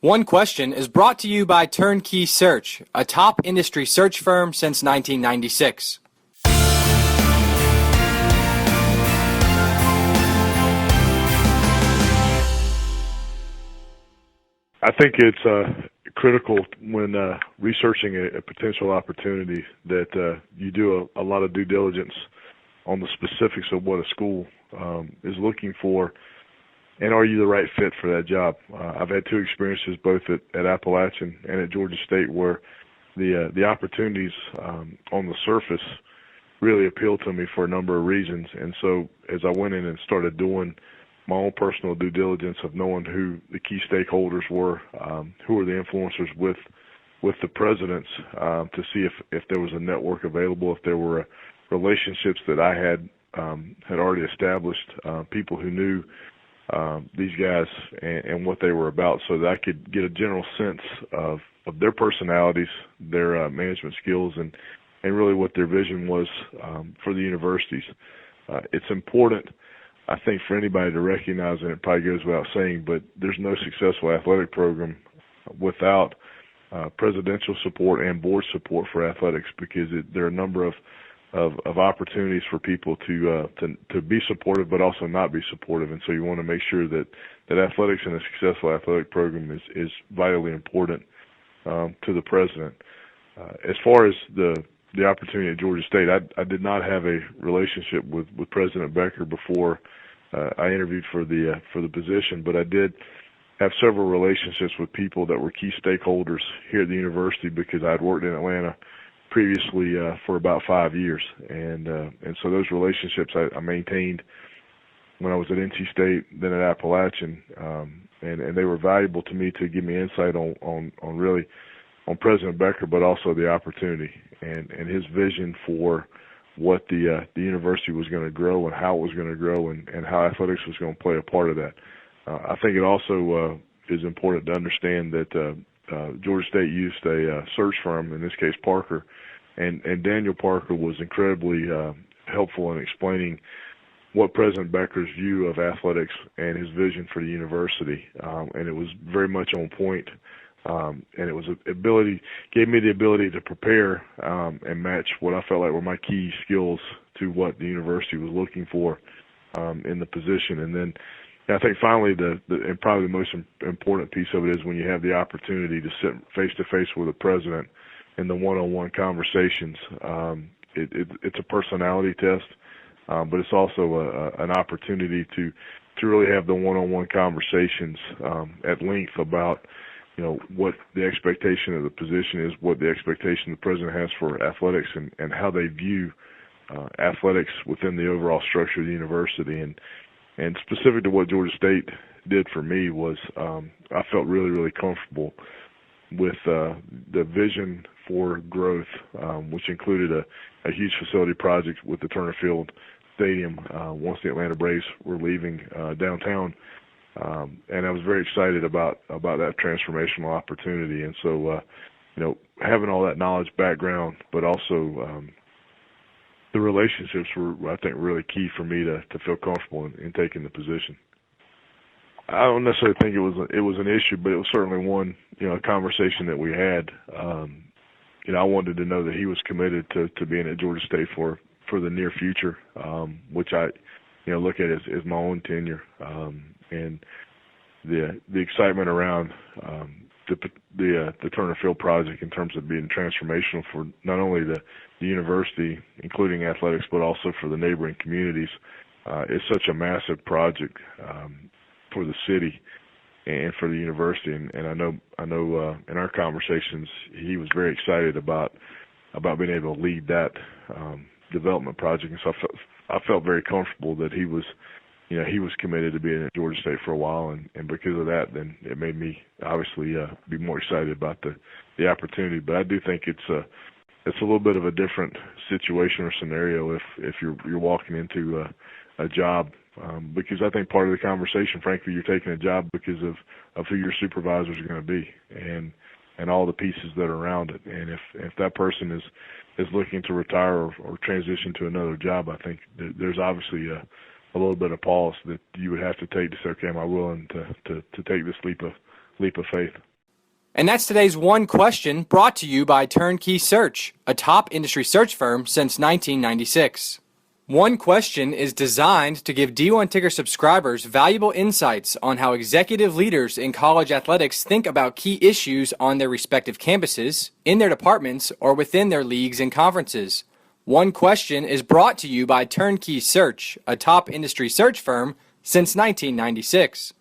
One Question is brought to you by Turnkey Search, a top industry search firm since 1996. I think it's critical when researching a potential opportunity that you do a lot of due diligence on the specifics of what a school is looking for, and are you the right fit for that job. I've had two experiences, both at Appalachian and at Georgia State, where the opportunities on the surface really appealed to me for a number of reasons. And so as I went in and started doing my own personal due diligence of knowing who the key stakeholders were, who were the influencers with the presidents, to see if there was a network available, if there were relationships that I had already established, people who knew these guys and what they were about, so that I could get a general sense of their personalities, their management skills, and really what their vision was for the universities. It's important, I think, for anybody to recognize, and it probably goes without saying, but there's no successful athletic program without presidential support and board support for athletics, because there are a number of opportunities for people to be supportive but also not be supportive. And so you want to make sure that athletics and a successful athletic program is vitally important to the president. As far as the opportunity at Georgia State, I did not have a relationship with President Becker before I interviewed for the position, but I did have several relationships with people that were key stakeholders here at the university, because I had worked in Atlanta previously for about 5 years, and so those relationships I maintained when I was at NC State, then at Appalachian, and they were valuable to me to give me insight on really on President Becker, but also the opportunity and his vision for what the university was going to grow and how it was going to grow, and how athletics was going to play a part of that. I think it also is important to understand that Georgia State used a search firm, in this case Parker, and Daniel Parker was incredibly helpful in explaining what President Becker's view of athletics and his vision for the university, and it was very much on point, and it was gave me the ability to prepare and match what I felt like were my key skills to what the university was looking for in the position. And then I think finally, and probably the most important piece of it is when you have the opportunity to sit face-to-face with a president in the one-on-one conversations. It's a personality test, but it's also an opportunity to really have the one-on-one conversations at length about, what the expectation of the position is, what the expectation the president has for athletics, and how they view athletics within the overall structure of the university. And specific to what Georgia State did for me was I felt really, really comfortable with the vision for growth, which included a huge facility project with the Turner Field Stadium once the Atlanta Braves were leaving downtown. And I was very excited about that transformational opportunity. And so, having all that knowledge background, but also the relationships were, I think, really key for me to feel comfortable in taking the position. I don't necessarily think it was an issue, but it was certainly one, a conversation that we had. I wanted to know that he was committed to being at Georgia State for the near future, which I, look at as my own tenure, and the excitement around the Turner Field project in terms of being transformational for not only the university, including athletics, but also for the neighboring communities, is such a massive project for the city and for the university. And I know in our conversations he was very excited about being able to lead that development project. And so I felt very comfortable that he was committed to being at Georgia State for a while, and because of that, then it made me obviously be more excited about the opportunity. But I do think it's a little bit of a different situation or scenario if you're walking into a job, because I think part of the conversation, frankly, you're taking a job because of who your supervisors are going to be and all the pieces that are around it. And if that person is looking to retire or transition to another job, I think there's obviously a little bit of pause that you would have to take to say, okay, am I willing to take this leap of faith? And that's today's One Question, brought to you by Turnkey Search, a top industry search firm since 1996. One Question is designed to give D1 Ticker subscribers valuable insights on how executive leaders in college athletics think about key issues on their respective campuses, in their departments, or within their leagues and conferences. One Question is brought to you by Turnkey Search, a top industry search firm since 1996.